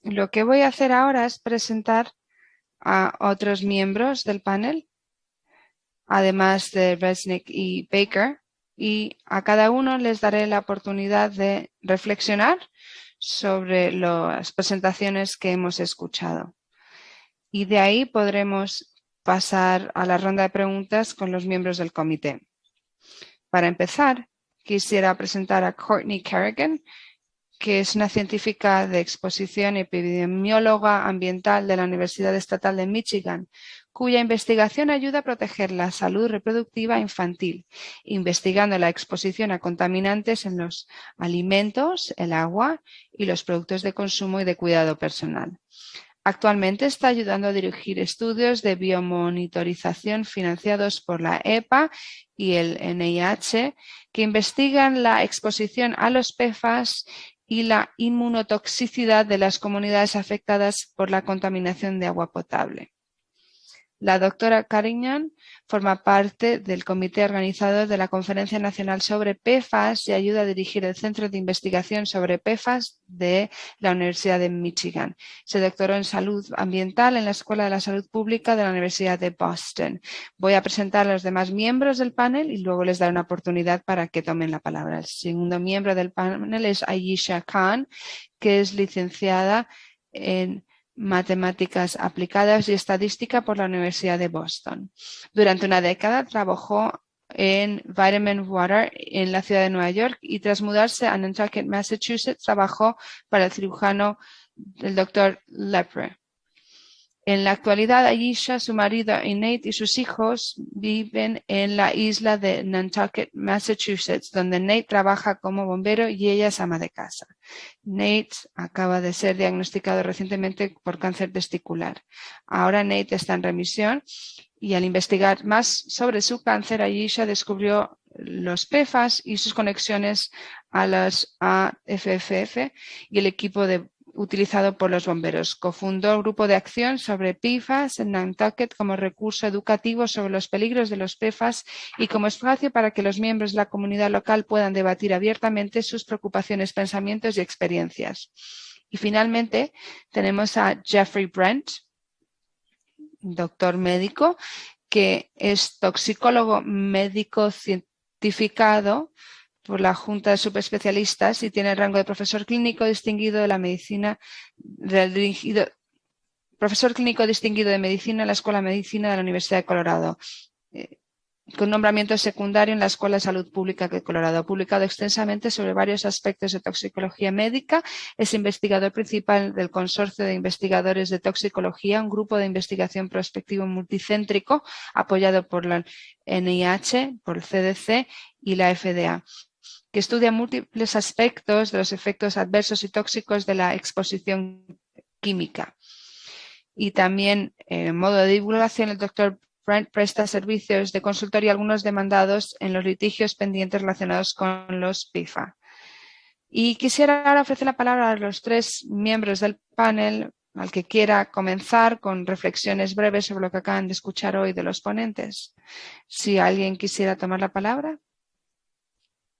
Lo que voy a hacer ahora es presentar a otros miembros del panel, además de Resnick y Baker, y a cada uno les daré la oportunidad de reflexionar sobre las presentaciones que hemos escuchado. Y de ahí podremos pasar a la ronda de preguntas con los miembros del comité. Para empezar, quisiera presentar a Courtney Kerrigan, que es una científica de exposición y epidemióloga ambiental de la Universidad Estatal de Michigan, cuya investigación ayuda a proteger la salud reproductiva infantil, investigando la exposición a contaminantes en los alimentos, el agua y los productos de consumo y de cuidado personal. Actualmente está ayudando a dirigir estudios de biomonitorización financiados por la EPA y el NIH que investigan la exposición a los PFAS y la inmunotoxicidad de las comunidades afectadas por la contaminación de agua potable. La doctora Carignan forma parte del comité organizador de la Conferencia Nacional sobre PFAS y ayuda a dirigir el Centro de Investigación sobre PFAS de la Universidad de Michigan. Se doctoró en Salud Ambiental en la Escuela de la Salud Pública de la Universidad de Boston. Voy a presentar a los demás miembros del panel y luego les daré una oportunidad para que tomen la palabra. El segundo miembro del panel es Ayesha Khan, que es licenciada en Matemáticas Aplicadas y Estadística por la Universidad de Boston. Durante una década trabajó en Vitamin Water en la ciudad de Nueva York y tras mudarse a Nantucket, Massachusetts, trabajó para el cirujano el Dr. Lepre. En la actualidad, Ayesha, su marido Nate y sus hijos viven en la isla de Nantucket, Massachusetts, donde Nate trabaja como bombero y ella es ama de casa. Nate acaba de ser diagnosticado recientemente por cáncer testicular. Ahora Nate está en remisión y al investigar más sobre su cáncer, Ayesha descubrió los PFAS y sus conexiones a las AFFF y el equipo utilizado por los bomberos. Cofundó el grupo de acción sobre PFAS en Nantucket como recurso educativo sobre los peligros de los PFAS y como espacio para que los miembros de la comunidad local puedan debatir abiertamente sus preocupaciones, pensamientos y experiencias. Y finalmente tenemos a Jeffrey Brent, doctor médico, que es toxicólogo médico cientificado por la Junta de Subespecialistas y tiene el rango de profesor clínico distinguido de la medicina, profesor clínico distinguido de medicina en la Escuela de Medicina de la Universidad de Colorado, con nombramiento secundario en la Escuela de Salud Pública de Colorado. Ha publicado extensamente sobre varios aspectos de toxicología médica. Es investigador principal del Consorcio de Investigadores de Toxicología, un grupo de investigación prospectivo multicéntrico apoyado por la NIH, por el CDC y la FDA, que estudia múltiples aspectos de los efectos adversos y tóxicos de la exposición química. Y también, en modo de divulgación, el doctor Brent presta servicios de consultoría a algunos demandados en los litigios pendientes relacionados con los PFAS. Y quisiera ahora ofrecer la palabra a los tres miembros del panel, al que quiera comenzar con reflexiones breves sobre lo que acaban de escuchar hoy de los ponentes. Si alguien quisiera tomar la palabra.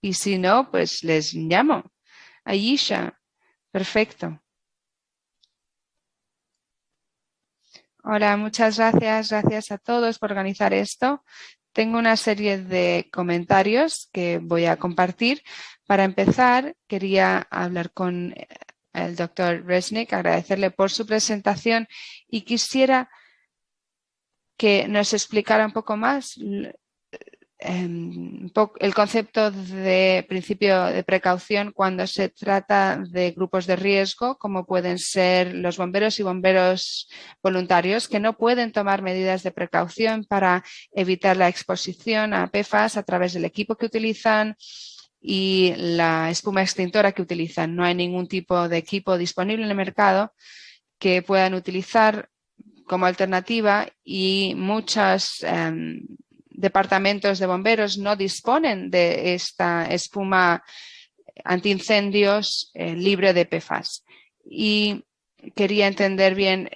Y si no, pues les llamo. Ayesha, perfecto. Hola, muchas gracias. Gracias a todos por organizar esto. Tengo una serie de comentarios que voy a compartir. Para empezar, quería hablar con el doctor Resnick, agradecerle por su presentación y quisiera que nos explicara un poco más el concepto de principio de precaución cuando se trata de grupos de riesgo, como pueden ser los bomberos y bomberos voluntarios, que no pueden tomar medidas de precaución para evitar la exposición a PFAS a través del equipo que utilizan y la espuma extintora que utilizan. No hay ningún tipo de equipo disponible en el mercado que puedan utilizar como alternativa y muchas departamentos de bomberos no disponen de esta espuma antiincendios libre de PFAS. Y quería entender bien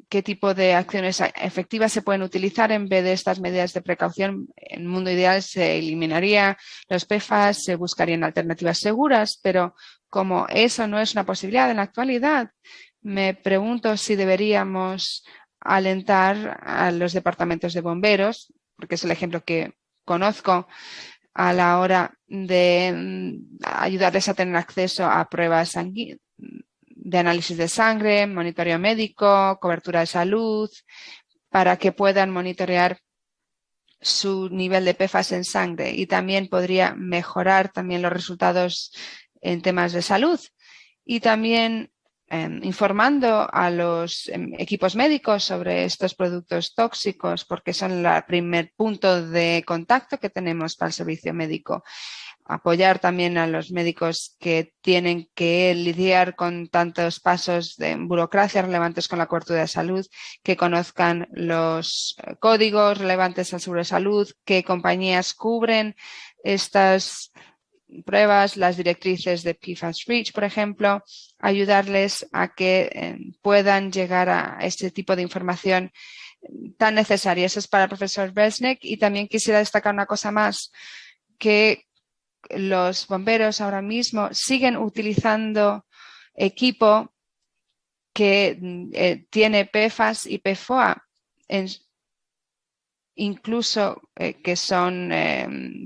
qué tipo de acciones efectivas se pueden utilizar en vez de estas medidas de precaución. En el mundo ideal se eliminaría los PFAS, se buscarían alternativas seguras, pero como eso no es una posibilidad en la actualidad, me pregunto si deberíamos alentar a los departamentos de bomberos, porque es el ejemplo que conozco, a la hora de ayudarles a tener acceso a pruebas de análisis de sangre, monitoreo médico, cobertura de salud, para que puedan monitorear su nivel de PFAS en sangre, y también podría mejorar también los resultados en temas de salud, y también informando a los equipos médicos sobre estos productos tóxicos, porque son el primer punto de contacto que tenemos para el servicio médico. Apoyar también a los médicos que tienen que lidiar con tantos pasos de burocracia relevantes con la cobertura de salud, que conozcan los códigos relevantes al seguro de salud, qué compañías cubren estas pruebas, las directrices de PFAS REACH, por ejemplo, ayudarles a que puedan llegar a este tipo de información tan necesaria. Eso es para el profesor Resnick. Y también quisiera destacar una cosa más, que los bomberos ahora mismo siguen utilizando equipo que tiene PFAS y PFOA, incluso que son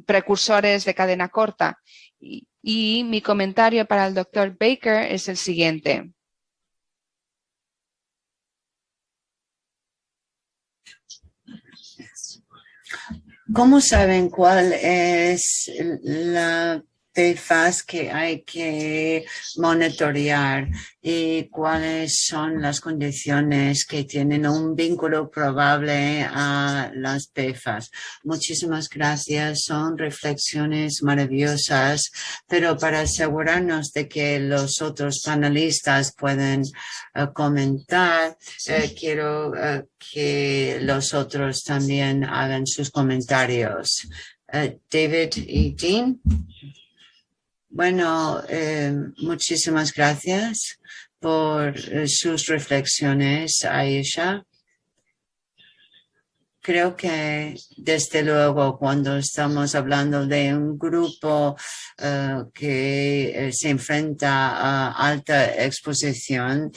precursores de cadena corta. Y mi comentario para el doctor Baker es el siguiente. ¿Cómo saben cuál es la PFAS que hay que monitorear y cuáles son las condiciones que tienen un vínculo probable a las PFAS? Muchísimas gracias, son reflexiones maravillosas, pero para asegurarnos de que los otros panelistas pueden comentar, quiero que los otros también hagan sus comentarios. David y Dean. Bueno, muchísimas gracias por sus reflexiones, Aisha. Creo que, desde luego, cuando estamos hablando de un grupo que se enfrenta a alta exposición,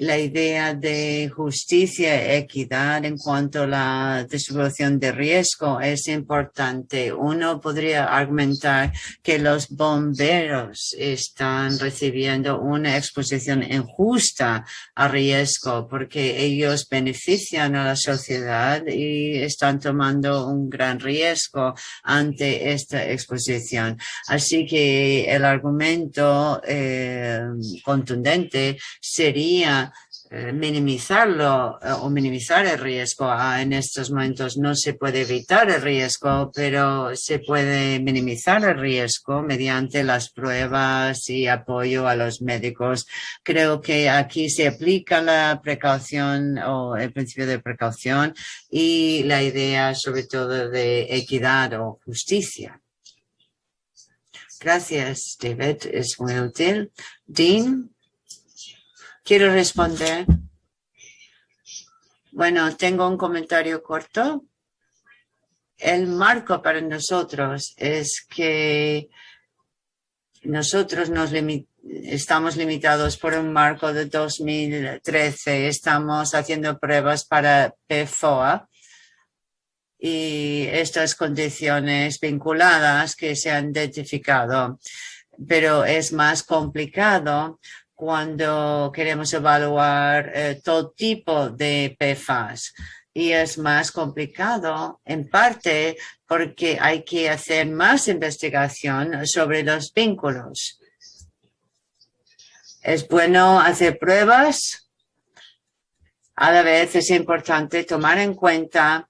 la idea de justicia y equidad en cuanto a la distribución de riesgo es importante. Uno podría argumentar que los bomberos están recibiendo una exposición injusta a riesgo porque ellos benefician a la sociedad y están tomando un gran riesgo ante esta exposición. Así que el argumento contundente sería minimizarlo o minimizar el riesgo. En estos momentos no se puede evitar el riesgo, pero se puede minimizar el riesgo mediante las pruebas y apoyo a los médicos. Creo que aquí se aplica la precaución o el principio de precaución y la idea sobre todo de equidad o justicia. Gracias, David. Es muy útil. Dean. Quiero responder. Bueno, tengo un comentario corto. El marco para nosotros es que nosotros estamos limitados por un marco de 2013. Estamos haciendo pruebas para PFOA y estas condiciones vinculadas que se han identificado. Pero es más complicado cuando queremos evaluar todo tipo de PFAS. Y es más complicado en parte porque hay que hacer más investigación sobre los vínculos. Es bueno hacer pruebas. A la vez es importante tomar en cuenta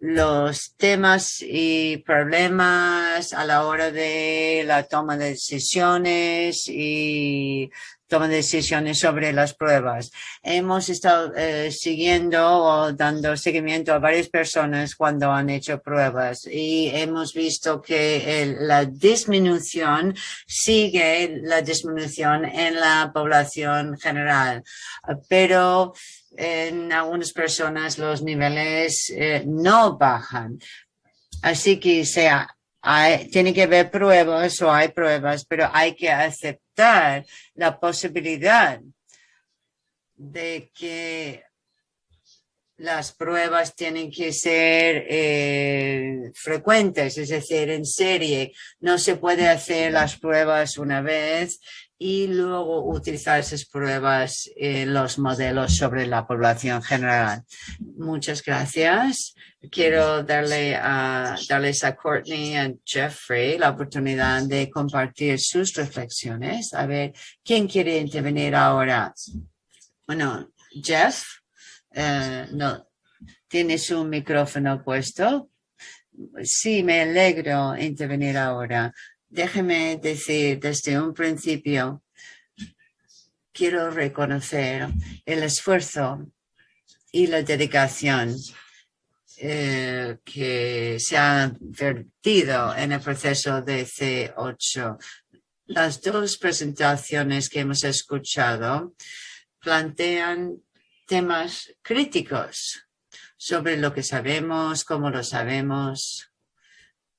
los temas y problemas a la hora de la toma de decisiones y toma de decisiones sobre las pruebas. Hemos estado siguiendo o dando seguimiento a varias personas cuando han hecho pruebas y hemos visto que la disminución sigue la disminución en la población general, pero en algunas personas los niveles no bajan. Así que se Tiene que haber pruebas o hay pruebas, pero hay que aceptar la posibilidad de que las pruebas tienen que ser frecuentes, es decir, en serie. No se puede hacer las pruebas una vez y luego utilizar esas pruebas en los modelos sobre la población general. Muchas gracias. Quiero darles a Courtney y a Jeffrey la oportunidad de compartir sus reflexiones. A ver, ¿quién quiere intervenir ahora? Bueno, Jeff. No, ¿tiene su micrófono puesto? Sí, me alegro intervenir ahora. Déjeme decir desde un principio, quiero reconocer el esfuerzo y la dedicación que se han vertido en el proceso de C8. Las dos presentaciones que hemos escuchado plantean temas críticos sobre lo que sabemos, cómo lo sabemos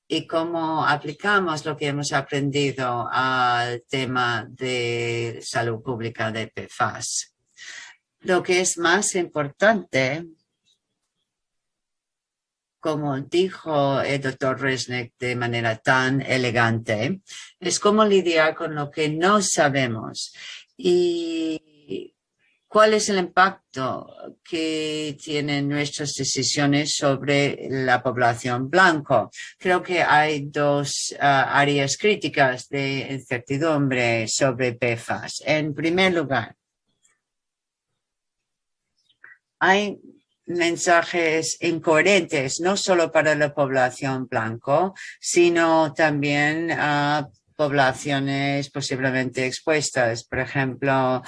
y cómo aplicamos lo que hemos aprendido al tema de salud pública de PFAS. Lo que es más importante, como dijo el doctor Resnick de manera tan elegante, es cómo lidiar con lo que no sabemos y cuál es el impacto que tienen nuestras decisiones sobre la población blanco. Creo que hay dos áreas críticas de incertidumbre sobre PFAS. En primer lugar, hay mensajes incoherentes, no solo para la población blanco, sino también a poblaciones posiblemente expuestas. Por ejemplo,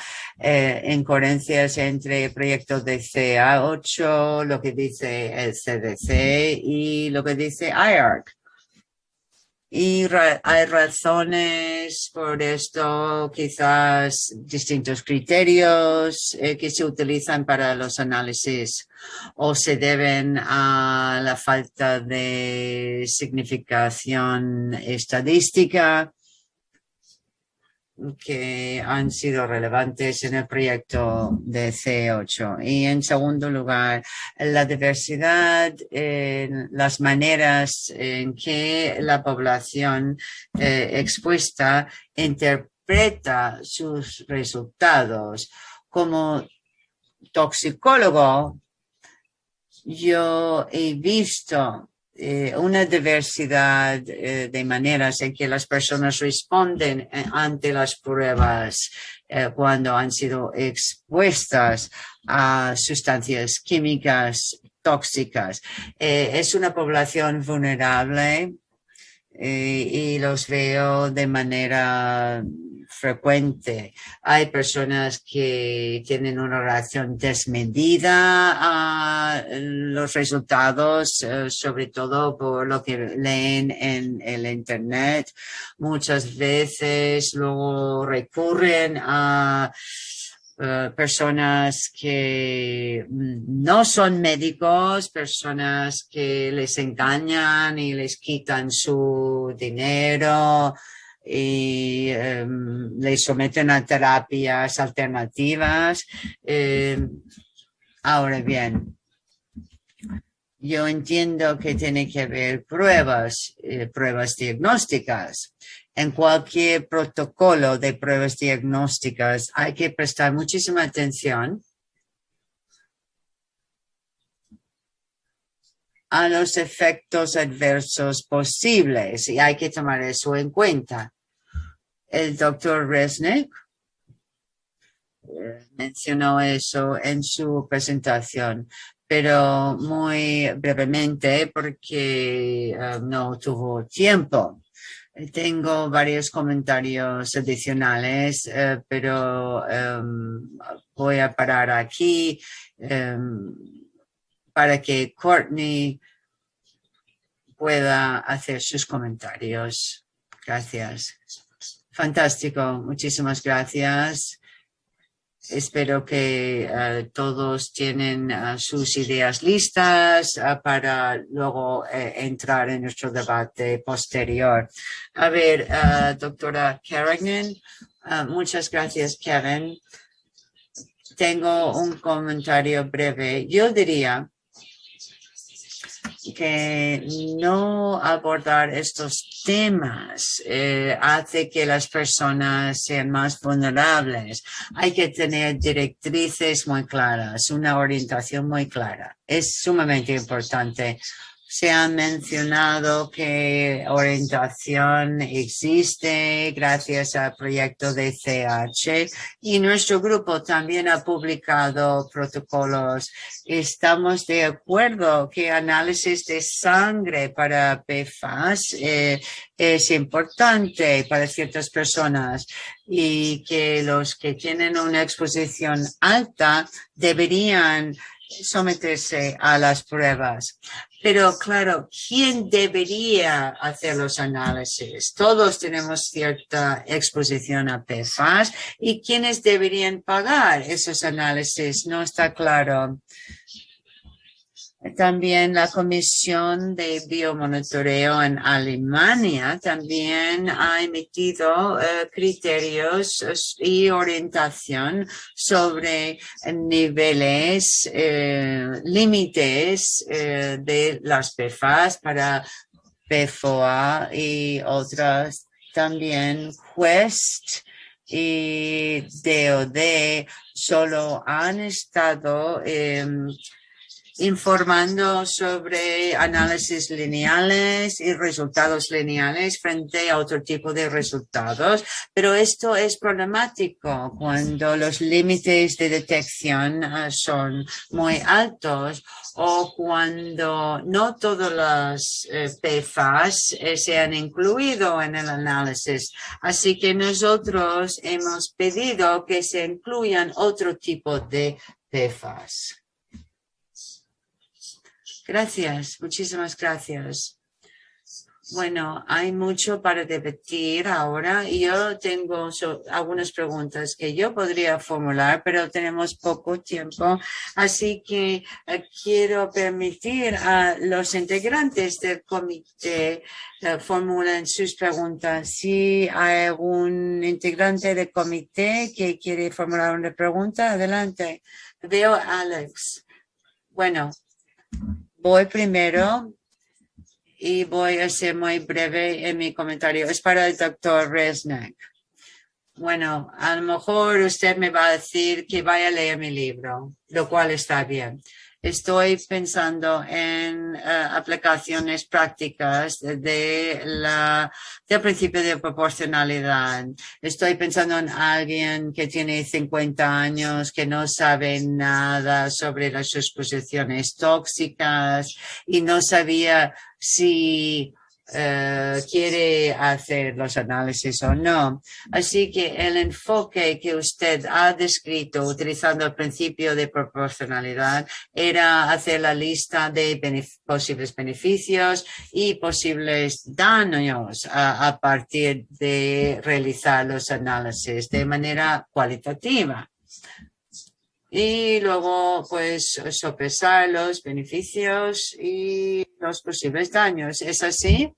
incoherencias entre proyectos de CA8, lo que dice el CDC y lo que dice IARC. Y hay razones por esto, quizás distintos criterios que se utilizan para los análisis o se deben a la falta de significación estadística que han sido relevantes en el proyecto de C8. Y en segundo lugar, la diversidad en las maneras en que la población expuesta interpreta sus resultados. Como toxicólogo, yo he visto una diversidad de maneras en que las personas responden ante las pruebas cuando han sido expuestas a sustancias químicas tóxicas. Es una población vulnerable y los veo de manera frecuente. Hay personas que tienen una reacción desmedida a los resultados, sobre todo por lo que leen en el Internet. Muchas veces luego recurren a personas que no son médicos, personas que les engañan y les quitan su dinero y les someten a terapias alternativas. Ahora bien, yo entiendo que tiene que haber pruebas diagnósticas. En cualquier protocolo de pruebas diagnósticas hay que prestar muchísima atención a los efectos adversos posibles y hay que tomar eso en cuenta. El doctor Resnick mencionó eso en su presentación, pero muy brevemente porque no tuvo tiempo. Tengo varios comentarios adicionales, pero voy a parar aquí para que Courtney pueda hacer sus comentarios. Gracias. Fantástico. Muchísimas gracias. Espero que todos tienen sus ideas listas para luego entrar en nuestro debate posterior. A ver, doctora Kerrigan, muchas gracias, Kevin. Tengo un comentario breve. Yo diría que no abordar estos temas hace que las personas sean más vulnerables. Hay que tener directrices muy claras, una orientación muy clara. Es sumamente importante. Se ha mencionado que orientación existe gracias al proyecto de CH y nuestro grupo también ha publicado protocolos. Estamos de acuerdo que análisis de sangre para PFAS es importante para ciertas personas y que los que tienen una exposición alta deberían someterse a las pruebas. Pero claro, ¿quién debería hacer los análisis? Todos tenemos cierta exposición a PFAS y ¿quiénes deberían pagar esos análisis? No está claro. También la Comisión de Biomonitoreo en Alemania también ha emitido criterios y orientación sobre niveles, límites de las PFAS para PFOA y otras también Quest y DOD solo han estado informando sobre análisis lineales y resultados lineales frente a otro tipo de resultados, pero esto es problemático cuando los límites de detección son muy altos o cuando no todas las PFAS se han incluido en el análisis. Así que nosotros hemos pedido que se incluyan otro tipo de PFAS. Gracias, muchísimas gracias. Bueno, hay mucho para debatir ahora y yo tengo algunas preguntas que yo podría formular, pero tenemos poco tiempo, así que quiero permitir a los integrantes del comité formulen sus preguntas. Si hay algún integrante del comité que quiere formular una pregunta, adelante. Veo a Alex. Bueno. Voy primero y voy a ser muy breve en mi comentario. Es para el doctor Resnick. Bueno, a lo mejor usted me va a decir que vaya a leer mi libro, lo cual está bien. Estoy pensando en aplicaciones prácticas del principio de proporcionalidad. Estoy pensando en alguien que tiene 50 años, que no sabe nada sobre las exposiciones tóxicas y no sabía si quiere hacer los análisis o no. Así que el enfoque que usted ha descrito utilizando el principio de proporcionalidad era hacer la lista de posibles beneficios y posibles daños a partir de realizar los análisis de manera cualitativa. Y luego, pues, sopesar los beneficios y los posibles daños. ¿Es así?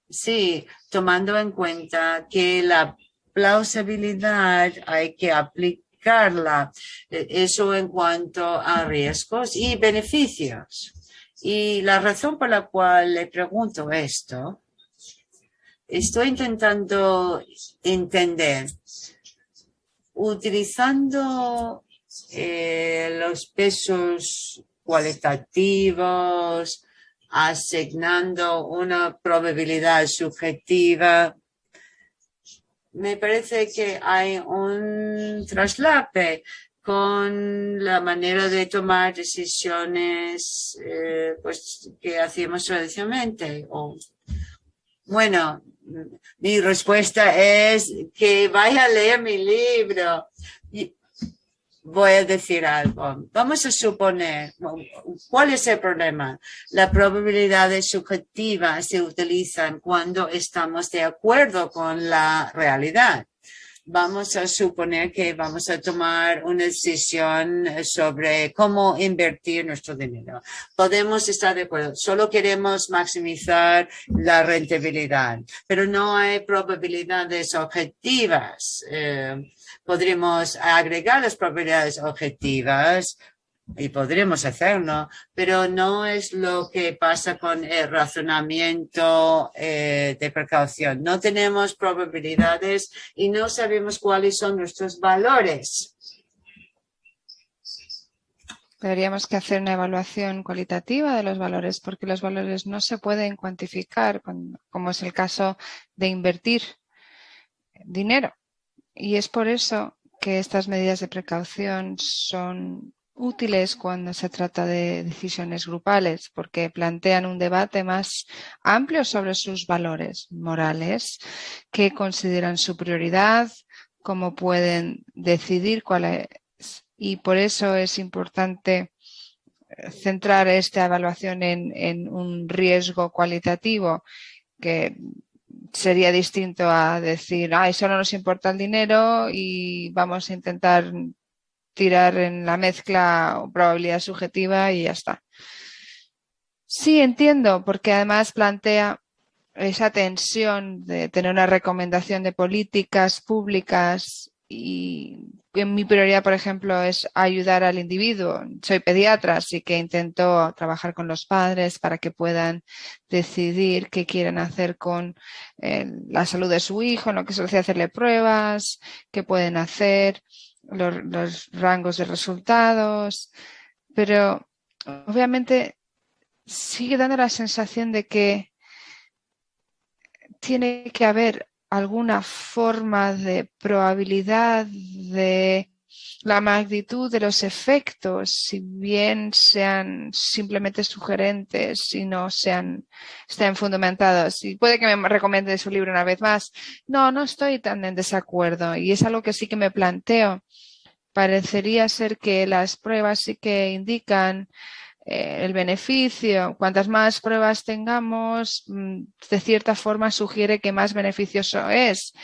Sí, tomando en cuenta que la plausibilidad hay que aplicarla. Eso en cuanto a riesgos y beneficios. Y la razón por la cual le pregunto esto, estoy intentando entender, utilizando los pesos cualitativos, asignando una probabilidad subjetiva, me parece que hay un traslape con la manera de tomar decisiones pues, que hacíamos tradicionalmente. Bueno, mi respuesta es que vaya a leer mi libro. Voy a decir algo. Vamos a suponer, ¿cuál es el problema? Las probabilidades subjetivas se utilizan cuando estamos de acuerdo con la realidad. vamos a suponer que vamos a tomar una decisión sobre cómo invertir nuestro dinero. Podemos estar de acuerdo, solo queremos maximizar la rentabilidad, pero no hay probabilidades objetivas. Podríamos agregar las probabilidades objetivas y podremos hacerlo, pero no es lo que pasa con el razonamiento de precaución. No tenemos probabilidades y no sabemos cuáles son nuestros valores. Deberíamos que hacer una evaluación cualitativa de los valores, porque los valores no se pueden cuantificar, como es el caso de invertir dinero. Y es por eso que estas medidas de precaución son útiles cuando se trata de decisiones grupales, porque plantean un debate más amplio sobre sus valores morales, qué consideran su prioridad, cómo pueden decidir cuál es. Y por eso es importante centrar esta evaluación en un riesgo cualitativo que sería distinto a decir, solo nos importa el dinero y vamos a intentar tirar en la mezcla probabilidad subjetiva y ya está. Sí, entiendo, porque además plantea esa tensión de tener una recomendación de políticas públicas y mi prioridad, por ejemplo, es ayudar al individuo. Soy pediatra, así que intento trabajar con los padres para que puedan decidir qué quieren hacer con la salud de su hijo, en lo que se hace hacerle pruebas, qué pueden hacer, los rangos de resultados, pero obviamente sigue dando la sensación de que tiene que haber alguna forma de probabilidad de la magnitud de los efectos, si bien sean simplemente sugerentes y no estén fundamentados. Y puede que me recomiende su libro una vez más. No estoy tan en desacuerdo y es algo que sí que me planteo. Parecería ser que las pruebas sí que indican el beneficio. Cuantas más pruebas tengamos, de cierta forma sugiere que más beneficioso es,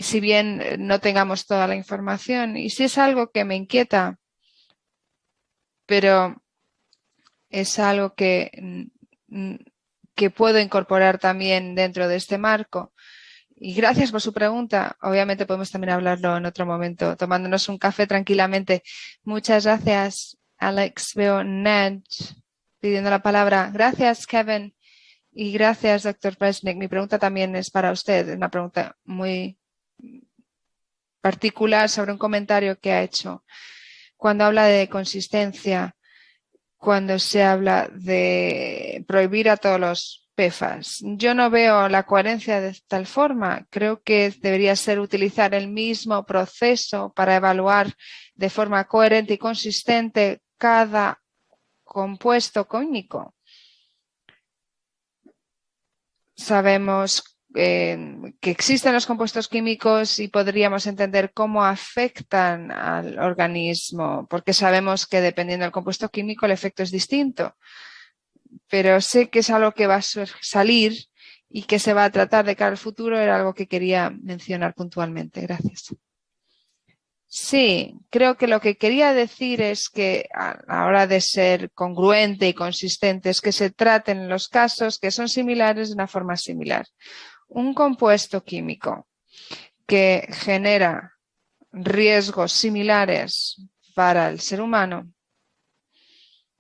si bien no tengamos toda la información. Y sí es algo que me inquieta, pero es algo que puedo incorporar también dentro de este marco. Y gracias por su pregunta. Obviamente podemos también hablarlo en otro momento, tomándonos un café tranquilamente. Muchas gracias, Alex. Veo Ned pidiendo la palabra. Gracias, Kevin. Y gracias, Dr. Bresnik. Mi pregunta también es para usted. Es una pregunta muy particular sobre un comentario que ha hecho. Cuando habla de consistencia, cuando se habla de prohibir a todos los PFAS. Yo no veo la coherencia de tal forma. Creo que debería ser utilizar el mismo proceso para evaluar de forma coherente y consistente cada compuesto químico. Sabemos que existen los compuestos químicos y podríamos entender cómo afectan al organismo, porque sabemos que dependiendo del compuesto químico el efecto es distinto. Pero sé que es algo que va a salir y que se va a tratar de cara al futuro. Era algo que quería mencionar puntualmente. Gracias. Sí, creo que lo que quería decir es que a la hora de ser congruente y consistente es que se traten los casos que son similares de una forma similar. Un compuesto químico que genera riesgos similares para el ser humano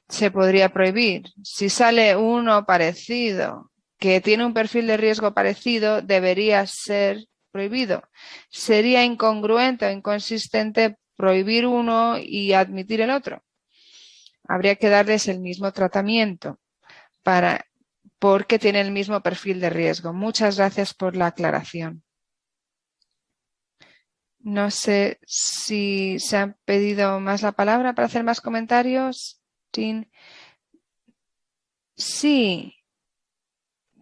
se podría prohibir. Si sale uno parecido, que tiene un perfil de riesgo parecido, debería ser prohibido. Sería incongruente o inconsistente prohibir uno y admitir el otro. Habría que darles el mismo tratamiento porque tienen el mismo perfil de riesgo. Muchas gracias por la aclaración. No sé si se han pedido más la palabra para hacer más comentarios. Sí,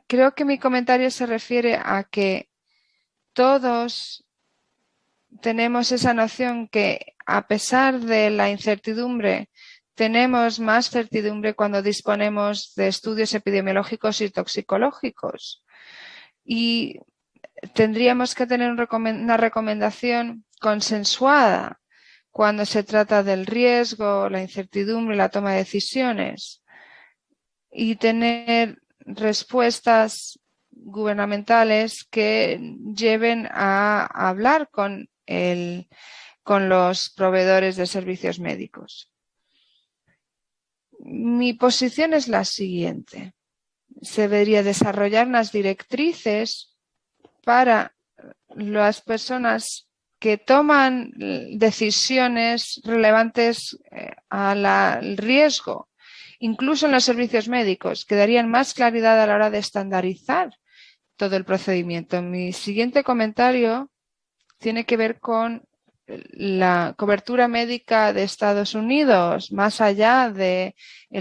creo que mi comentario se refiere a que todos tenemos esa noción que a pesar de la incertidumbre, tenemos más certidumbre cuando disponemos de estudios epidemiológicos y toxicológicos. Y tendríamos que tener una recomendación consensuada cuando se trata del riesgo, la incertidumbre, la toma de decisiones, y tener respuestas gubernamentales que lleven a hablar con los proveedores de servicios médicos. Mi posición es la siguiente. Se debería desarrollar unas directrices para las personas que toman decisiones relevantes al riesgo, incluso en los servicios médicos, que darían más claridad a la hora de estandarizar todo el procedimiento. Mi siguiente comentario tiene que ver con la cobertura médica de Estados Unidos, más allá del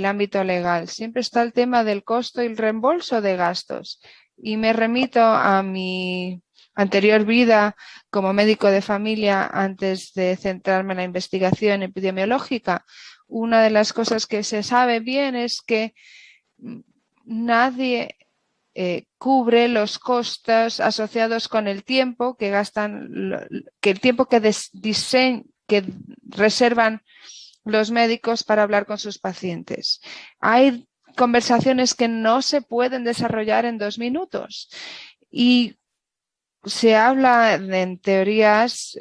ámbito legal. Siempre está el tema del costo y el reembolso de gastos. Y me remito a mi anterior vida como médico de familia antes de centrarme en la investigación epidemiológica. Una de las cosas que se sabe bien es que nadie cubre los costos asociados con el tiempo que gastan, que el tiempo que reservan los médicos para hablar con sus pacientes. Hay conversaciones que no se pueden desarrollar en 2 minutos y se habla en teorías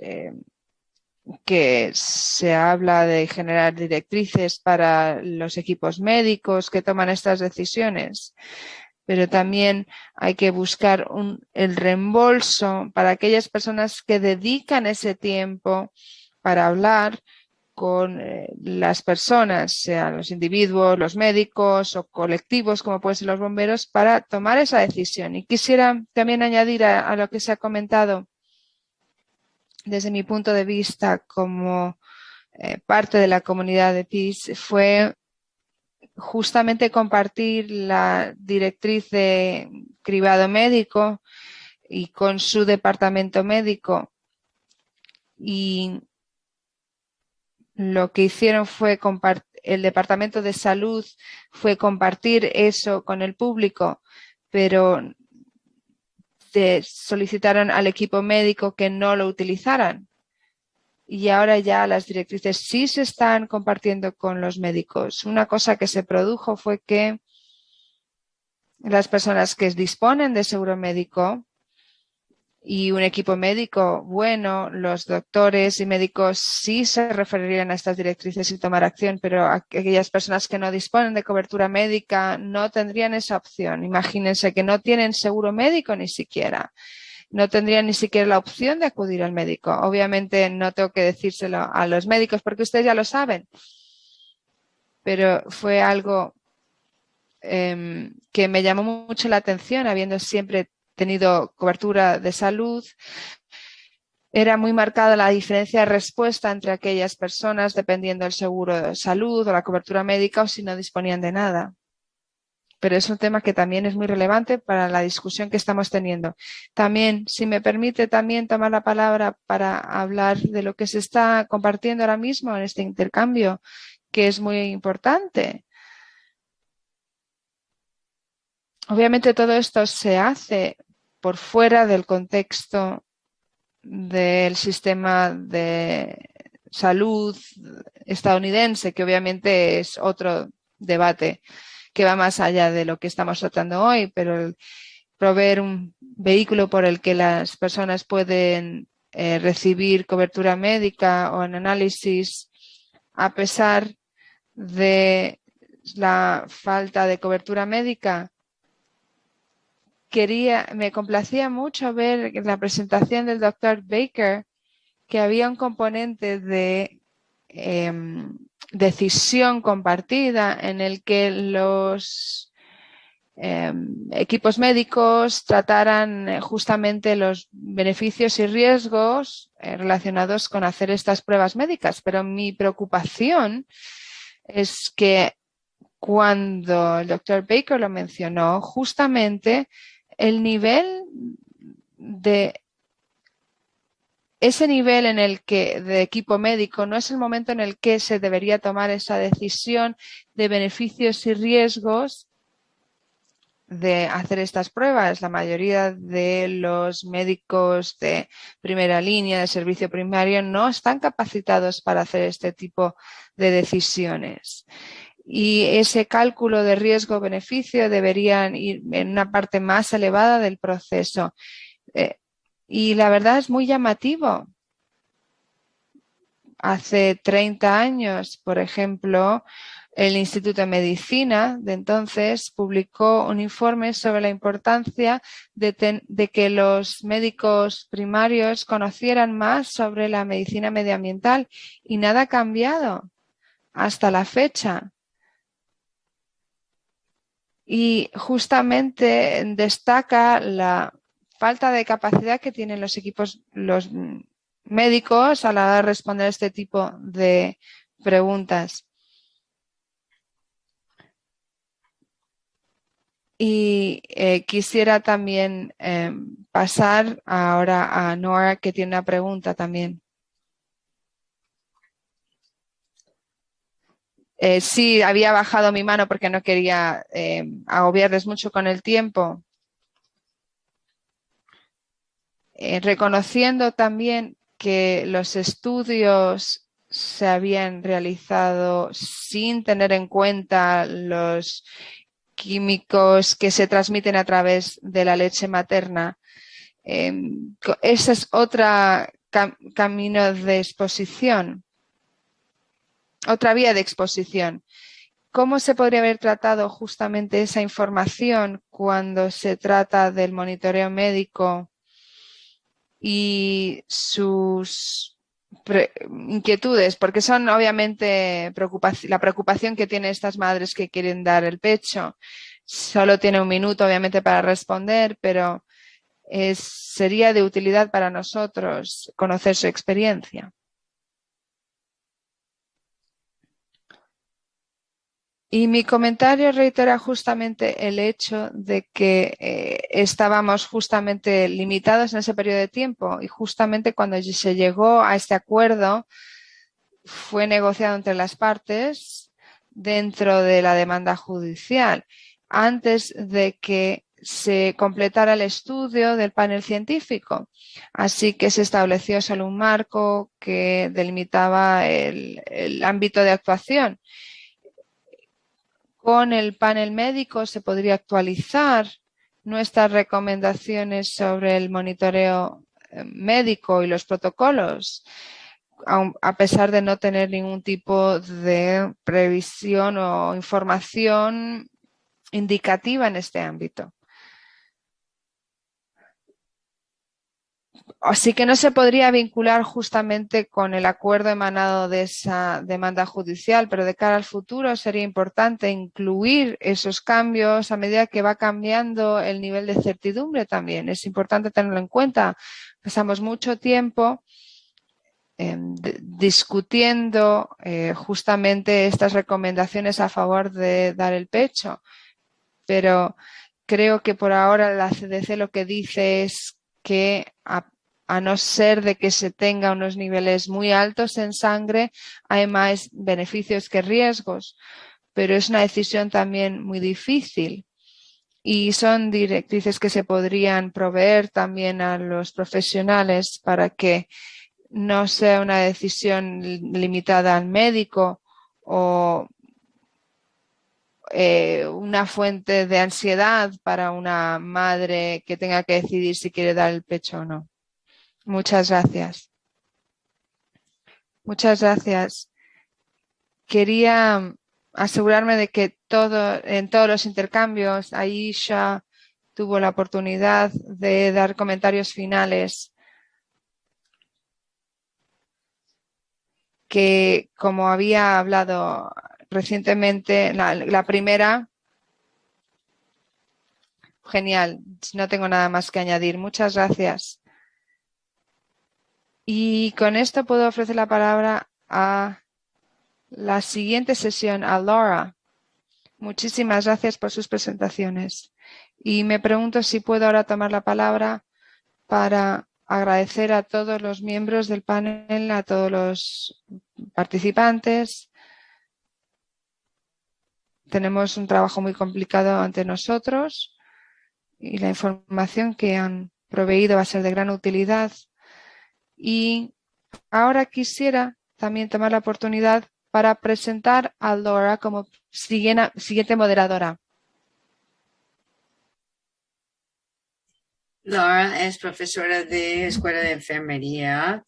que se habla de generar directrices para los equipos médicos que toman estas decisiones, pero también hay que buscar el reembolso para aquellas personas que dedican ese tiempo para hablar con las personas, sean los individuos, los médicos o colectivos, como pueden ser los bomberos, para tomar esa decisión. Y quisiera también añadir a lo que se ha comentado desde mi punto de vista como parte de la comunidad de PEACE, fue justamente compartir la directriz de cribado médico y con su departamento médico, y lo que hicieron fue el departamento de salud fue compartir eso con el público, pero solicitaron al equipo médico que no lo utilizaran. Y ahora ya las directrices sí se están compartiendo con los médicos. Una cosa que se produjo fue que las personas que disponen de seguro médico y un equipo médico bueno, los doctores y médicos sí se referirían a estas directrices y tomar acción, pero aquellas personas que no disponen de cobertura médica no tendrían esa opción. Imagínense que no tienen seguro médico ni siquiera. No tendrían ni siquiera la opción de acudir al médico. Obviamente no tengo que decírselo a los médicos porque ustedes ya lo saben, pero fue algo que me llamó mucho la atención, habiendo siempre tenido cobertura de salud. Era muy marcada la diferencia de respuesta entre aquellas personas dependiendo del seguro de salud o la cobertura médica o si no disponían de nada. Pero es un tema que también es muy relevante para la discusión que estamos teniendo. También, si me permite también tomar la palabra para hablar de lo que se está compartiendo ahora mismo en este intercambio, que es muy importante. Obviamente todo esto se hace por fuera del contexto del sistema de salud estadounidense, que obviamente es otro debate que va más allá de lo que estamos tratando hoy, pero el proveer un vehículo por el que las personas pueden recibir cobertura médica o en análisis a pesar de la falta de cobertura médica. Me complacía mucho ver en la presentación del Dr. Baker que había un componente de decisión compartida en el que los equipos médicos trataran justamente los beneficios y riesgos relacionados con hacer estas pruebas médicas. Pero mi preocupación es que cuando el Dr. Baker lo mencionó, justamente el nivel de ese nivel en el que de equipo médico no es el momento en el que se debería tomar esa decisión de beneficios y riesgos de hacer estas pruebas. La mayoría de los médicos de primera línea de servicio primario no están capacitados para hacer este tipo de decisiones. Y ese cálculo de riesgo-beneficio deberían ir en una parte más elevada del proceso. Y la verdad es muy llamativo. Hace 30 años, por ejemplo, el Instituto de Medicina de entonces publicó un informe sobre la importancia de que los médicos primarios conocieran más sobre la medicina medioambiental y nada ha cambiado hasta la fecha. Y justamente destaca la falta de capacidad que tienen los equipos, los médicos a la hora de responder a este tipo de preguntas. Y quisiera también pasar ahora a Nora, que tiene una pregunta también. Sí, había bajado mi mano porque no quería agobiarles mucho con el tiempo. Reconociendo también que los estudios se habían realizado sin tener en cuenta los químicos que se transmiten a través de la leche materna. Ese es otro camino de exposición, otra vía de exposición. ¿Cómo se podría haber tratado justamente esa información cuando se trata del monitoreo médico y sus inquietudes? Porque son obviamente la preocupación que tienen estas madres que quieren dar el pecho. Solo tiene un minuto obviamente para responder, pero sería de utilidad para nosotros conocer su experiencia. Y mi comentario reitera justamente el hecho de que estábamos justamente limitados en ese periodo de tiempo y justamente cuando se llegó a este acuerdo fue negociado entre las partes dentro de la demanda judicial antes de que se completara el estudio del panel científico. Así que se estableció solo un marco que delimitaba el ámbito de actuación. Con el panel médico se podría actualizar nuestras recomendaciones sobre el monitoreo médico y los protocolos, a pesar de no tener ningún tipo de previsión o información indicativa en este ámbito. Así que no se podría vincular justamente con el acuerdo emanado de esa demanda judicial, pero de cara al futuro sería importante incluir esos cambios a medida que va cambiando el nivel de certidumbre también. Es importante tenerlo en cuenta. Pasamos mucho tiempo discutiendo justamente estas recomendaciones a favor de dar el pecho, pero creo que por ahora la CDC lo que dice es que a no ser de que se tenga unos niveles muy altos en sangre, hay más beneficios que riesgos, pero es una decisión también muy difícil y son directrices que se podrían proveer también a los profesionales para que no sea una decisión limitada al médico o una fuente de ansiedad para una madre que tenga que decidir si quiere dar el pecho o no. Muchas gracias. Muchas gracias. Quería asegurarme de que en todos los intercambios, Aisha tuvo la oportunidad de dar comentarios finales que, como había hablado recientemente, la primera, genial, no tengo nada más que añadir. Muchas gracias. Y con esto puedo ofrecer la palabra a la siguiente sesión, a Laura. Muchísimas gracias por sus presentaciones. Y me pregunto si puedo ahora tomar la palabra para agradecer a todos los miembros del panel, a todos los participantes. Tenemos un trabajo muy complicado ante nosotros y la información que han proveído va a ser de gran utilidad. Y ahora quisiera también tomar la oportunidad para presentar a Laura como siguiente moderadora. Laura es profesora de Escuela de Enfermería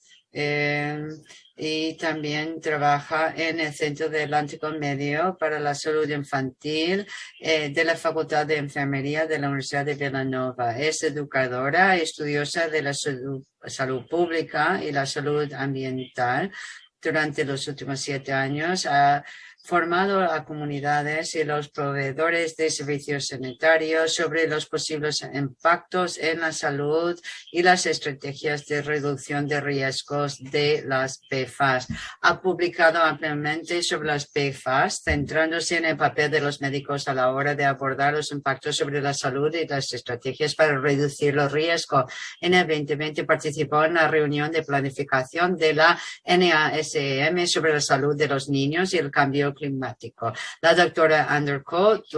y también trabaja en el Centro de Atlántico Medio para la Salud Infantil de la Facultad de Enfermería de la Universidad de Villanova. Es educadora, estudiosa de la salud pública y la salud ambiental. Durante los últimos 7 años ha formado a comunidades y los proveedores de servicios sanitarios sobre los posibles impactos en la salud y las estrategias de reducción de riesgos de las PFAS. Ha publicado ampliamente sobre las PFAS, centrándose en el papel de los médicos a la hora de abordar los impactos sobre la salud y las estrategias para reducir los riesgos. En el 2020 participó en la reunión de planificación de la NASM sobre la salud de los niños y el cambio climático. La doctora Undercoat